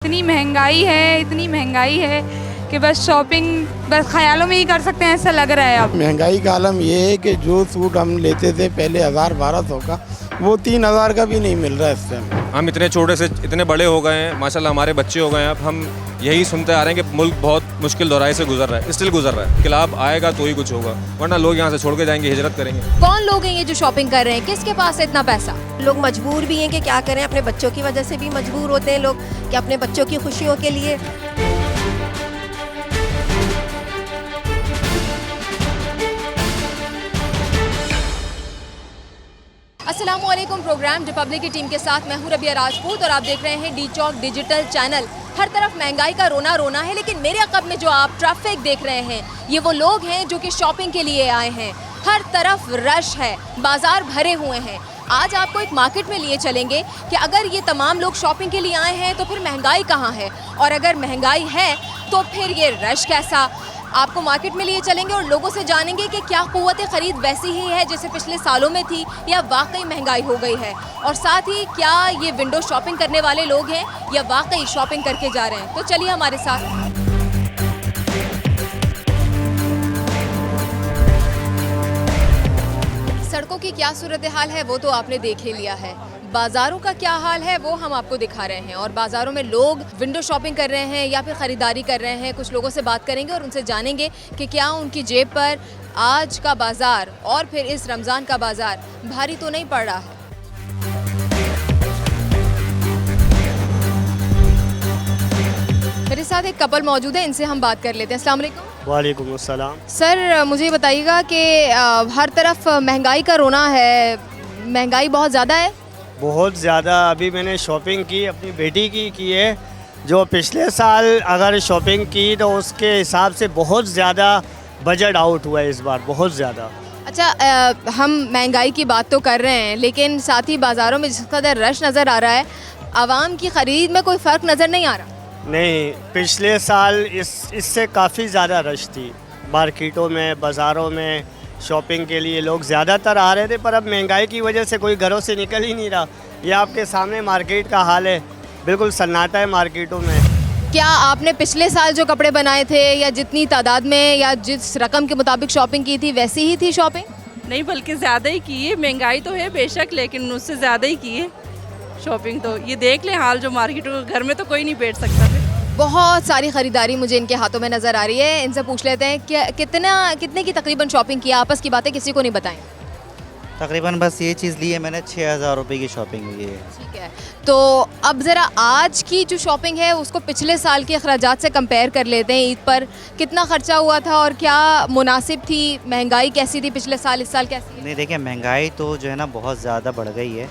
इतनी महंगाई है कि बस शॉपिंग बस ख्यालों में ही कर सकते हैं, ऐसा लग रहा है अब। महंगाई का आलम ये है कि जो सूट हम लेते थे पहले 1000-1200 का, वो 3000 का भी नहीं मिल रहा है इस टाइम। हम इतने छोटे से इतने बड़े हो गए हैं, माशाल्लाह हमारे बच्चे हो गए हैं, अब हम यही सुनते आ रहे हैं कि मुल्क बहुत मुश्किल दौराहे से गुजर रहा है, स्टिल गुजर रहा है। इंकलाब आएगा तो ही कुछ होगा, वरना लोग यहाँ से छोड़ के जाएंगे, हिजरत करेंगे। कौन लोग हैं ये जो शॉपिंग कर रहे हैं, किसके पास है इतना पैसा? लोग मजबूर भी हैं कि क्या करें, अपने बच्चों की वजह से भी मजबूर होते हैं लोग कि अपने बच्चों की खुशियों के लिए। अस्सलामुअलैकुम। प्रोग्राम रिपब्लिक की टीम के साथ मैं हूं रबिया राजपूत और आप देख रहे हैं डी चौक डिजिटल चैनल। हर तरफ महंगाई का रोना रोना है, लेकिन मेरे अकब में जो आप ट्रैफिक देख रहे हैं, ये वो लोग हैं जो कि शॉपिंग के लिए आए हैं। हर तरफ रश है, बाजार भरे हुए हैं। आज आपको एक मार्केट में लिए चलेंगे कि अगर ये तमाम लोग शॉपिंग के लिए आए हैं तो फिर महंगाई कहाँ है, और अगर महंगाई है तो फिर ये रश कैसा। आपको मार्केट में लिए चलेंगे और लोगों से जानेंगे कि क्या क़ुव्वत ख़रीद वैसी ही है जैसे पिछले सालों में थी, या वाकई महंगाई हो गई है, और साथ ही क्या ये विंडो शॉपिंग करने वाले लोग हैं या वाकई शॉपिंग करके जा रहे हैं। तो चलिए हमारे साथ। सड़कों की क्या सूरत हाल है वो तो आपने देख ही लिया है, बाज़ारों का क्या हाल है वो हम आपको दिखा रहे हैं। और बाज़ारों में लोग विंडो शॉपिंग कर रहे हैं या फिर ख़रीदारी कर रहे हैं। कुछ लोगों से बात करेंगे और उनसे जानेंगे कि क्या उनकी जेब पर आज का बाज़ार और फिर इस रमज़ान का बाज़ार भारी तो नहीं पड़ रहा है। मेरे साथ एक कपल मौजूद है, इनसे हम बात कर लेते हैं। अस्सलाम वालेकुम। वालेकुम अस्सलाम। सर मुझे बताइएगा कि हर तरफ महंगाई का रोना है, महंगाई बहुत ज़्यादा है? बहुत ज़्यादा। अभी मैंने शॉपिंग की अपनी बेटी की है, जो पिछले साल अगर शॉपिंग की तो उसके हिसाब से बहुत ज़्यादा बजट आउट हुआ है इस बार, बहुत ज़्यादा। अच्छा, हम महंगाई की बात तो कर रहे हैं, लेकिन साथ ही बाज़ारों में जिस कदर रश नज़र आ रहा है, आवाम की ख़रीद में कोई फ़र्क नज़र नहीं आ रहा? नहीं, पिछले साल इससे काफ़ी ज़्यादा रश थी मार्केटों में, बाज़ारों में। शॉपिंग के लिए लोग ज़्यादातर आ रहे थे, पर अब महंगाई की वजह से कोई घरों से निकल ही नहीं रहा। ये आपके सामने मार्केट का हाल है, बिल्कुल सन्नाटा है मार्केटों में। क्या आपने पिछले साल जो कपड़े बनाए थे या जितनी तादाद में या जिस रकम के मुताबिक शॉपिंग की थी वैसी ही थी शॉपिंग? नहीं, बल्कि ज़्यादा ही की है। महंगाई तो है बेशक, लेकिन उससे ज़्यादा ही की है शॉपिंग। तो ये देख लें हाल जो मार्केटों, घर में तो कोई नहीं बैठ सकता है। बहुत सारी ख़रीदारी मुझे इनके हाथों में नज़र आ रही है। इनसे पूछ लेते हैं कि कितने की तकरीबन शॉपिंग किया। आपस की बातें किसी को नहीं बताएं। तकरीबन बस ये चीज़ ली है मैंने, 6000 रुपये की शॉपिंग हुई है। ठीक है, तो अब ज़रा आज की जो शॉपिंग है उसको पिछले साल के अखराजात से कंपेयर कर लेते हैं। ईद पर कितना ख़र्चा हुआ था और क्या मुनासिब थी? महंगाई कैसी थी पिछले साल, इस साल कैसी है? नहीं देखिए, महंगाई तो जो है ना बहुत ज़्यादा बढ़ गई है।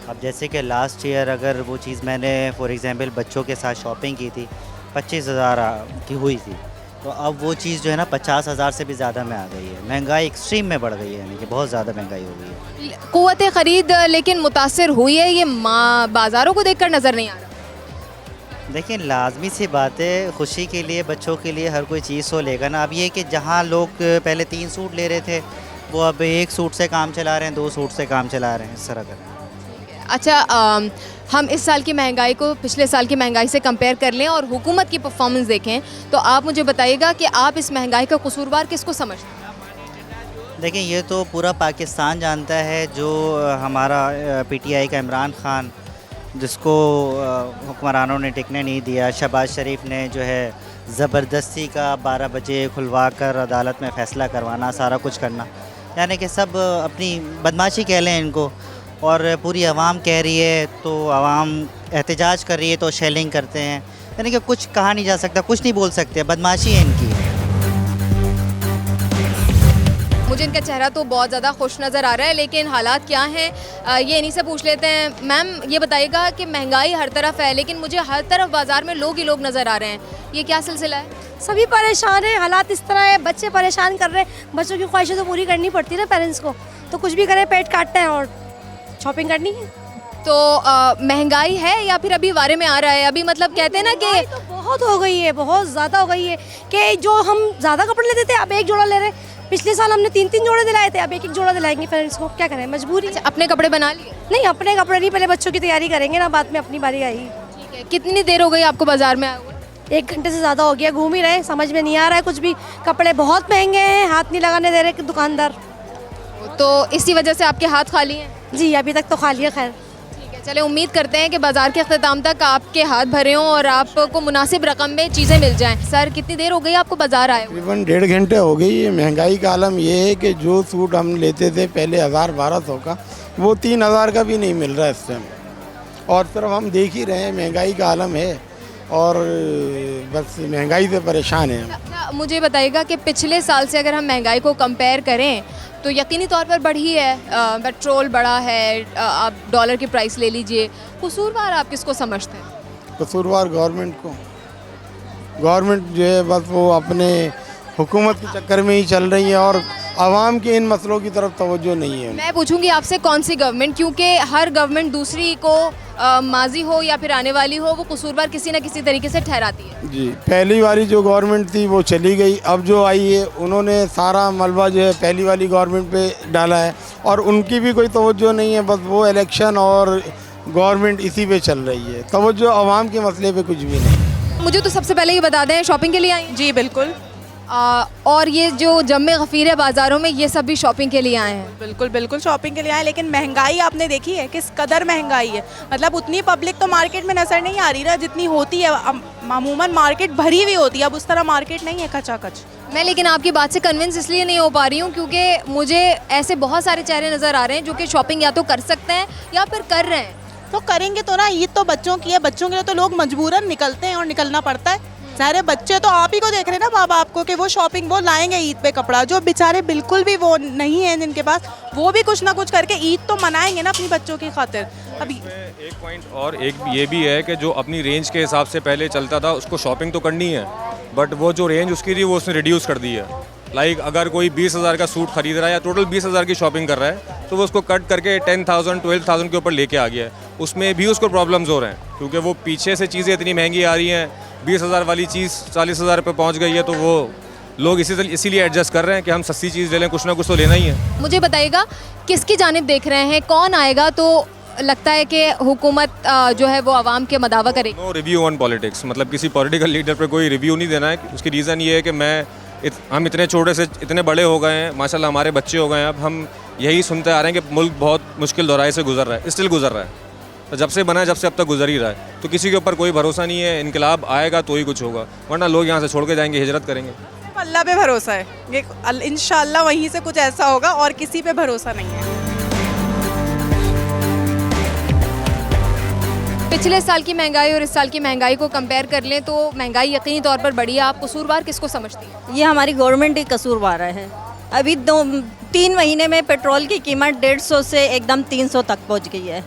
अब जैसे कि लास्ट ईयर अगर वो चीज़ मैंने फॉर एग्ज़ाम्पल बच्चों के साथ शॉपिंग की थी 25,000 की हुई थी, तो अब वो चीज़ जो है ना 50,000 से भी ज़्यादा में आ गई है। महंगाई एक्सट्रीम में बढ़ गई है, यानी कि बहुत ज़्यादा महंगाई हो गई है। क़ुव्वत ख़रीद लेकिन मुतासिर हुई है, ये बाज़ारों को देखकर नज़र नहीं आ रहा। देखिए, लाजमी सी बात है, खुशी के लिए बच्चों के लिए हर कोई चीज़ तो लेगा ना। अब ये कि जहाँ लोग पहले 3 सूट ले रहे थे, वो अब 1 सूट से काम चला रहे हैं, 2 सूट से काम चला रहे हैं, इस तरह का। अच्छा, हम इस साल की महंगाई को पिछले साल की महंगाई से कंपेयर कर लें और हुकूमत की परफॉर्मेंस देखें, तो आप मुझे बताइएगा कि आप इस महंगाई का कसूरवार किसको समझते हैं? देखिए, ये तो पूरा पाकिस्तान जानता है, जो हमारा पीटीआई का इमरान खान, जिसको हुक्मरानों ने टिकने नहीं दिया। शहबाज शरीफ ने जो है ज़बरदस्ती का 12 बजे खुलवा कर अदालत में फ़ैसला करवाना, सारा कुछ करना, यानी कि सब अपनी बदमाशी कह लें इनको। और पूरी आवाम कह रही है तो आवाम एहतजाज कर रही है तो शेलिंग करते हैं, यानी कि कुछ कहा नहीं जा सकता, कुछ नहीं बोल सकते, बदमाशी है इनकी। मुझे इनका चेहरा तो बहुत ज़्यादा खुश नज़र आ रहा है, लेकिन हालात क्या हैं ये इन्हीं से पूछ लेते हैं। मैम, ये बताइएगा कि महंगाई हर तरफ है, लेकिन मुझे हर तरफ बाज़ार में लोग ही लोग नज़र आ रहे हैं, ये क्या सिलसिला है? सभी परेशान हैं, हालात इस तरह है, बच्चे परेशान कर रहे हैं। बच्चों की ख्वाहिशें तो पूरी करनी पड़ती है ना पेरेंट्स को, तो कुछ भी करें, पेट काटना है और शॉपिंग करनी है। तो महंगाई है या फिर अभी बारे में आ रहा है? अभी मतलब कहते हैं ना कि तो बहुत हो गई है, बहुत ज़्यादा हो गई है कि जो हम ज़्यादा कपड़े लेते थे अब एक जोड़ा ले रहे हैं। पिछले साल हमने 3-3 जोड़े दिलाए थे, अब एक जोड़ा दिलाएंगे पेरेंट्स को, क्या करें, मजबूरी है। अपने कपड़े बना लिए? नहीं, अपने कपड़े नहीं, पहले बच्चों की तैयारी करेंगे ना, बाद में अपनी बारी आई। ठीक है, कितनी देर हो गई आपको बाजार में आए हुए? 1 घंटे से ज़्यादा हो गया, घूम ही रहे, समझ में नहीं आ रहा है कुछ भी। कपड़े बहुत महंगे हैं, हाथ नहीं लगाने दे रहे दुकानदार। तो इसी वजह से आपके हाथ खाली हैं? जी अभी तक तो खाली है। खैर ठीक है, चले उम्मीद करते हैं कि बाजार के अख्ताम तक आपके हाथ भरे हों और आपको मुनासिब रकम में चीज़ें मिल जाएं। सर कितनी देर हो गई आपको बाजार आए हुए? तकरीबन 1.5 घंटे हो गई। ये महंगाई का आलम ये है कि जो सूट हम लेते थे पहले 1000-1200 का, वो 3000 का भी नहीं मिल रहा है इस टाइम। और सिर्फ हम देख ही रहे हैं महंगाई का आलम है और बस महंगाई से परेशान हैं हम। अच्छा मुझे बताइएगा कि पिछले साल से अगर हम महंगाई को कंपेयर करें तो यकीनी तौर पर बढ़ी है, पेट्रोल बढ़ा है, आप डॉलर की प्राइस ले लीजिए, कसूरवार आप किसको समझते हैं? कसूरवार गवर्नमेंट को। गवर्नमेंट जो है बस वो अपने हुकूमत के चक्कर में ही चल रही है और आवाम के इन मसलों की तरफ तवज्जो नहीं है। मैं पूछूंगी आपसे कौन सी गवर्नमेंट, क्योंकि हर गवर्नमेंट दूसरी को माजी हो या फिर आने वाली हो वो कसूरवार किसी न किसी तरीके से ठहराती है। जी पहली वाली जो गवर्नमेंट थी वो चली गई, अब जो आई है उन्होंने सारा मलबा जो है पहली वाली गवर्नमेंट पे डाला है और उनकी भी कोई तवज्जो नहीं है। बस वो इलेक्शन और गवर्नमेंट इसी पे चल रही है, तवज्जो आवाम के मसले पे कुछ भी नहीं। मुझे तो सबसे पहले ये बता दें, शॉपिंग के लिए आई? जी बिल्कुल और ये जो जम्मे गफीर है बाज़ारों में, ये सब भी शॉपिंग के लिए आए हैं? बिल्कुल बिल्कुल शॉपिंग के लिए आए, लेकिन महंगाई आपने देखी है किस कदर महंगाई है। मतलब उतनी पब्लिक तो मार्केट में नजर नहीं आ रही ना जितनी होती है। मामूमन मार्केट भरी हुई होती है, अब उस तरह मार्केट नहीं है खचाखच। मैं लेकिन आपकी बात से कन्विंस इसलिए नहीं हो पा रही हूँ क्योंकि मुझे ऐसे बहुत सारे चेहरे नज़र आ रहे हैं जो कि शॉपिंग या तो कर सकते हैं या फिर कर रहे हैं। तो करेंगे तो ना, ईद तो बच्चों की है, बच्चों के लिए तो लोग मजबूरन निकलते हैं और निकलना पड़ता है। सारे बच्चे तो आप ही को देख रहे हैं ना, माँ बाप को, कि वो शॉपिंग वो लाएंगे ईद पे कपड़ा। जो बेचारे बिल्कुल भी वो नहीं है जिनके पास, वो भी कुछ ना कुछ करके ईद तो मनाएंगे ना अपनी बच्चों की खातिर। अभी एक पॉइंट और एक ये भी है कि जो अपनी रेंज के हिसाब से पहले चलता था उसको शॉपिंग तो करनी है, बट वो जो रेंज उसकी थी वो उसने रिड्यूस कर दी है। लाइक अगर कोई 20,000 का सूट खरीद रहा है या टोटल 20,000 की शॉपिंग कर रहा है तो वो उसको कट करके 10,000 12,000 के ऊपर लेके आ गया है। उसमें भी उसको प्रॉब्लम्स हो रहे हैं क्योंकि वो पीछे से चीज़ें इतनी महंगी आ रही हैं। 20,000 वाली चीज़ 40,000 पे पहुंच गई है तो वो लोग इसीलिए एडजस्ट कर रहे हैं कि हम सस्ती चीज़ ले लें, कुछ ना कुछ तो लेना ही है। मुझे बताइएगा किसकी जानिब देख रहे हैं, कौन आएगा तो लगता है कि हुकूमत जो है वो आवाम के मदावा करेगी? नो रिव्यू ऑन पॉलिटिक्स, मतलब किसी पॉलिटिकल लीडर पे कोई रिव्यू नहीं देना है। उसकी रीज़न ये है कि हम इतने छोटे से इतने बड़े हो गए हैं, माशाल्लाह हमारे बच्चे हो गए हैं, अब हम यही सुनते आ रहे हैं कि मुल्क बहुत मुश्किल दौराहे से गुजर रहा है, स्टिल गुजर रहा है। तो जब से बना है जब से अब तक गुजर ही रहा है, तो किसी के ऊपर कोई भरोसा नहीं है। इनकलाब आएगा तो ही कुछ होगा, वरना लोग यहाँ से छोड़ के जाएंगे, हिजरत करेंगे। अल्लाह पे भरोसा है, ये इंशाल्लाह वहीं से कुछ ऐसा होगा और किसी पे भरोसा नहीं है। पिछले साल की महंगाई और इस साल की महंगाई को कंपेयर कर लें तो महंगाई यकीनी तौर पर बढ़ी है। आप कसूरवार किसको समझती हैं? ये हमारी गवर्नमेंट ही कसूरवार है। अभी 3 महीने में पेट्रोल की कीमत 150 से एकदम 300 तक पहुंच गई है।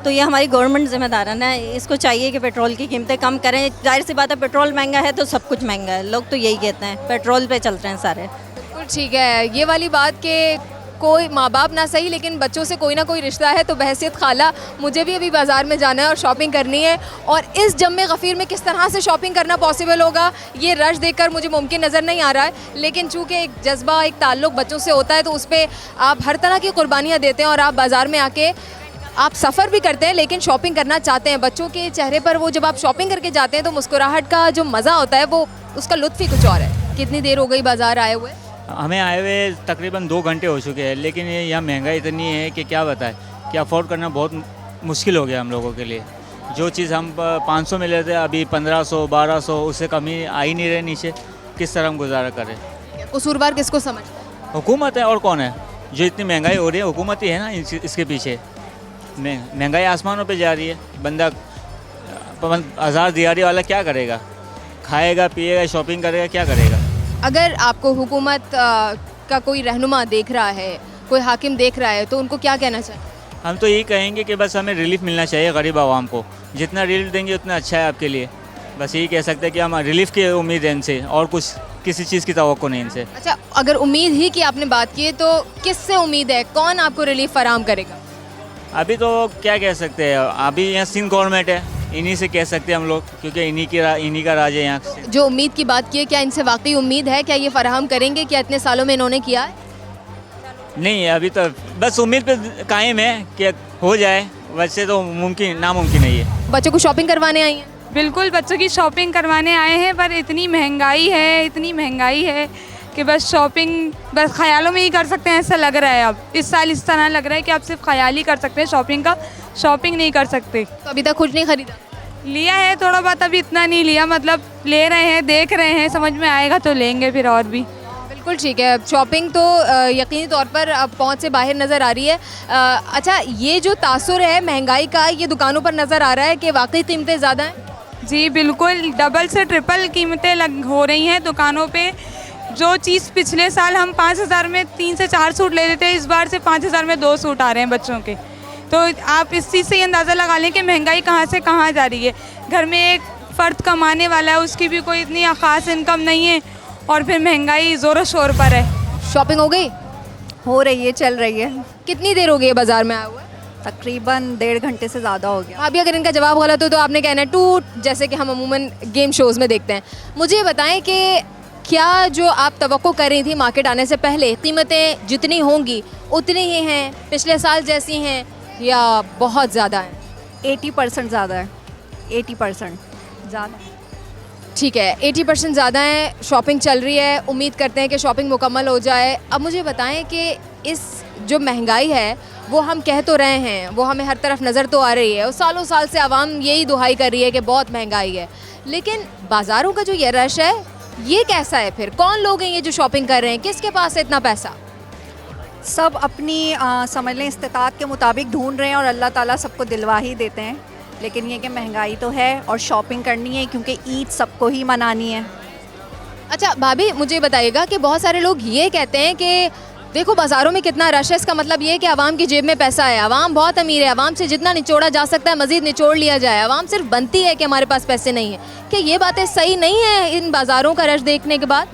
तो ये हमारी गवर्नमेंट जिम्मेदार है ना, इसको चाहिए कि पेट्रोल की कीमतें कम करें। जाहिर सी बात है, पेट्रोल महंगा है तो सब कुछ महंगा है, लोग तो यही कहते हैं, पेट्रोल पे चल रहे हैं सारे। बिल्कुल ठीक है, ये वाली बात कि कोई माँ बाप ना सही लेकिन बच्चों से कोई ना कोई रिश्ता है, तो बहैसियत खाला मुझे भी अभी बाज़ार में जाना है और शॉपिंग करनी है। और इस जम्मे गफ़ीर में किस तरह से शॉपिंग करना पॉसिबल होगा ये रश देखकर मुझे मुमकिन नज़र नहीं आ रहा है, लेकिन चूँकि एक जज्बा, एक ताल्लुक़ बच्चों से होता है तो उस पर आप हर तरह की कुर्बानियाँ देते हैं और आप बाज़ार में आके आप सफ़र भी करते हैं लेकिन शॉपिंग करना चाहते हैं। बच्चों के चेहरे पर वो जब आप शॉपिंग करके जाते हैं तो मुस्कुराहट का जो मज़ा होता है वो उसका लुत्फ़ ही कुछ और है। कितनी देर हो गई बाज़ार आए हुए? हमें आए हुए तकरीबन 2 घंटे हो चुके हैं, लेकिन ये यहाँ महंगाई इतनी है कि क्या बताएं कि अफोर्ड करना बहुत मुश्किल हो गया हम लोगों के लिए। जो चीज़ हम 500 में लेते अभी 1500 1200 उससे कमी आ ही नहीं रहे नीचे, किस तरह हम गुजारा करें? कसूरवार किसको समझ? हुकूमत है, और कौन है? जो इतनी महंगाई हो रही है हुकूमत ही है ना, इसके पीछे महंगाई आसमानों पे जा रही है। बंदा 1000 दिहाड़ी वाला क्या करेगा? खाएगा पिएगा शॉपिंग करेगा, क्या करेगा? अगर आपको हुकूमत का कोई रहनुमा देख रहा है, कोई हाकिम देख रहा है तो उनको क्या कहना चाहिए? हम तो यही कहेंगे कि बस हमें रिलीफ मिलना चाहिए गरीब आवाम को। जितना रिलीफ देंगे उतना अच्छा है आपके लिए। बस यही कह सकते हैं कि हम रिलीफ की उम्मीद है इनसे, और कुछ किसी चीज़ की तवक्को नहीं इनसे। अच्छा, अगर उम्मीद ही की आपने बात की है तो किससे उम्मीद है? कौन आपको रिलीफ फराहम करेगा? अभी तो क्या कह सकते हैं, अभी यहाँ सिंध गवर्नमेंट है, इन्हीं से कह सकते हैं हम लोग, क्योंकि इन्हीं का राज है यहाँ से। जो उम्मीद की बात की है, क्या इनसे वाकई उम्मीद है? क्या ये फराहम करेंगे? क्या इतने सालों में इन्होंने किया है? नहीं, अभी तो बस उम्मीद पे कायम है कि हो जाए, वैसे तो नामुमकिन नहीं है। बच्चों को शॉपिंग करवाने आई हैं? बिल्कुल बच्चों की शॉपिंग करवाने आए हैं, पर इतनी महंगाई है कि बस शॉपिंग बस ख्यालों में ही कर सकते हैं ऐसा लग रहा है। अब इस साल इस तरह लग रहा है कि आप सिर्फ ख्याल ही कर सकते हैं शॉपिंग का, शॉपिंग नहीं कर सकते। तो अभी तक कुछ नहीं खरीदा? लिया है थोड़ा बहुत, अभी इतना नहीं लिया, मतलब ले रहे हैं, देख रहे हैं, समझ में आएगा तो लेंगे फिर और भी। बिल्कुल ठीक है, शॉपिंग तो यकीनी तौर पर अब पहुंच से बाहर नज़र आ रही है। अच्छा, ये जो तासुर है महंगाई का, ये दुकानों पर नज़र आ रहा है कि वाकई कीमतें ज़्यादा हैं? जी बिल्कुल, डबल से ट्रिपल कीमतें हो रही हैं दुकानों पे। जो चीज़ पिछले साल हम 5,000 में 3 से 4 सूट ले लेते हैं, इस बार से 5,000 में 2 सूट आ रहे हैं बच्चों के। तो आप इस चीज़ से ये अंदाज़ा लगा लें कि महंगाई कहाँ से कहाँ जा रही है। घर में एक फ़र्द कमाने वाला है, उसकी भी कोई इतनी ख़ास इनकम नहीं है, और फिर महंगाई ज़ोरों शोर पर है। शॉपिंग हो गई? हो रही है, चल रही है। कितनी देर हो गई है बाज़ार में आया हुआ? तकरीबन 1.5 घंटे से ज़्यादा हो गया। अभी अगर इनका जवाब गलत हो तो आपने कहना है टूट, जैसे कि हम अमूमन गेम शोज़ में देखते हैं। मुझे ये बताएं कि क्या जो आप तवक्को कर रही थी मार्केट आने से पहले, कीमतें जितनी होंगी उतनी ही हैं, पिछले साल जैसी हैं, या बहुत ज़्यादा हैं? 80% ज़्यादा है, 80% ज़्यादा। ठीक है, 80% ज़्यादा है, शॉपिंग चल रही है, उम्मीद करते हैं कि शॉपिंग मुकम्मल हो जाए। अब मुझे बताएं कि इस जो महंगाई है वो हम कह तो रहे हैं, वो हमें हर तरफ नज़र तो आ रही है, और सालों साल से आवाम यही दुहाई कर रही है कि बहुत महंगाई है, लेकिन बाज़ारों का जो ये रश है ये कैसा है? फिर कौन लोग हैं ये जो शॉपिंग कर रहे हैं, किसके पास है इतना पैसा? सब अपनी समझ लें इस्तिताअत के मुताबिक ढूंढ रहे हैं, और अल्लाह ताला सबको दिलवा ही देते हैं। लेकिन ये कि महंगाई तो है और शॉपिंग करनी है, क्योंकि ईद सबको ही मनानी है। अच्छा भाभी, मुझे बताइएगा कि बहुत सारे लोग ये कहते हैं कि देखो बाज़ारों में कितना रश है, इसका मतलब ये है कि आवाम की जेब में पैसा है, आवाम बहुत अमीर है, आवाम से जितना निचोड़ा जा सकता है मज़ीद निचोड़ लिया जाए, आवाम सिर्फ बनती है कि हमारे पास पैसे नहीं है। क्या ये बातें सही नहीं है इन बाज़ारों का रश देखने के बाद?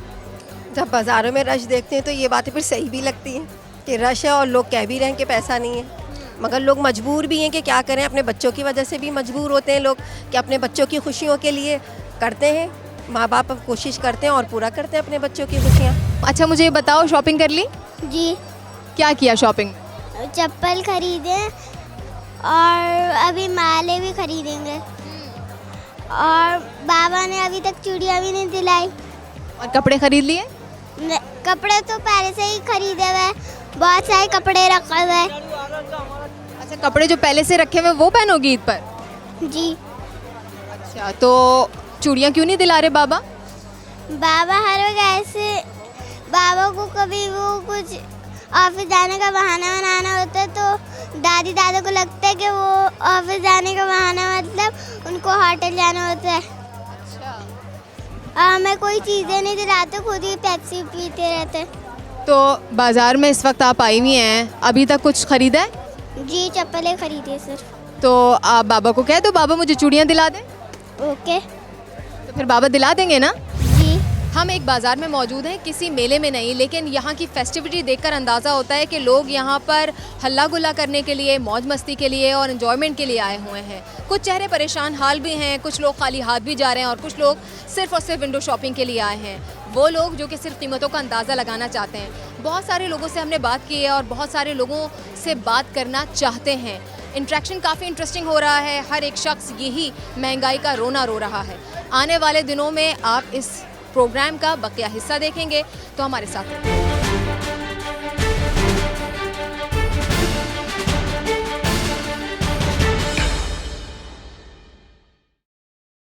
जब बाज़ारों में रश देखते हैं तो ये बातें फिर सही भी लगती हैं कि रश है, और लोग कह भी रहे हैं कि पैसा नहीं है, मगर लोग मजबूर भी हैं कि क्या करें। अपने बच्चों की वजह से भी मजबूर होते हैं लोग कि अपने बच्चों की खुशियों के लिए करते हैं, माँ बाप कोशिश करते हैं और पूरा करते हैं अपने बच्चों की खुशियाँ। अच्छा मुझे ये बताओ, शॉपिंग कर ली? जी। क्या किया शॉपिंग? चप्पल खरीदे और अभी माले भी खरीदेंगे, और बाबा ने अभी तक चूड़ियाँ भी नहीं दिलाई। और कपड़े खरीद लिए? कपड़े तो पहले से ही खरीदे हुए, बहुत सारे कपड़े रखे हुए। अच्छा, कपड़े जो पहले से रखे हुए वो पहनोगी ईद पर? जी। अच्छा, तो चूड़ियाँ क्यों नहीं दिला रहे बाबा? बाबा हर वक्त ऐसे, बाबा को कभी वो कुछ ऑफिस जाने का बहाना बनाना होता है, तो दादी दादा को लगता है कि वो ऑफिस जाने का बहाना मतलब उनको होटल जाना होता है। हमें कोई चीज़ें नहीं दिलाते, खुद ही पेप्सी पीते रहते। तो बाज़ार में इस वक्त आप आई हुई हैं, अभी तक कुछ ख़रीदा है? जी, चप्पलें खरीदी सिर्फ। तो आप बाबा को कह दो बाबा मुझे चूड़ियाँ दिला दें। ओके। तो फिर बाबा दिला देंगे ना? जी। हम एक बाज़ार में मौजूद हैं, किसी मेले में नहीं, लेकिन यहाँ की फेस्टिविटी देखकर अंदाज़ा होता है कि लोग यहाँ पर हल्ला गुल्ला करने के लिए, मौज मस्ती के लिए और एंजॉयमेंट के लिए आए हुए हैं। कुछ चेहरे परेशान हाल भी हैं, कुछ लोग खाली हाथ भी जा रहे हैं, और कुछ लोग सिर्फ़ और सिर्फ विंडो शॉपिंग के लिए आए हैं। वो लोग जो कि सिर्फ कीमतों का अंदाज़ा लगाना चाहते हैं। बहुत सारे लोगों से हमने बात की है और बहुत सारे लोगों से बात करना चाहते हैं। इंट्रैक्शन काफ़ी इंटरेस्टिंग हो रहा है, हर एक शख्स यही महंगाई का रोना रो रहा है। आने वाले दिनों में आप इस प्रोग्राम का बकिया हिस्सा देखेंगे, तो हमारे साथ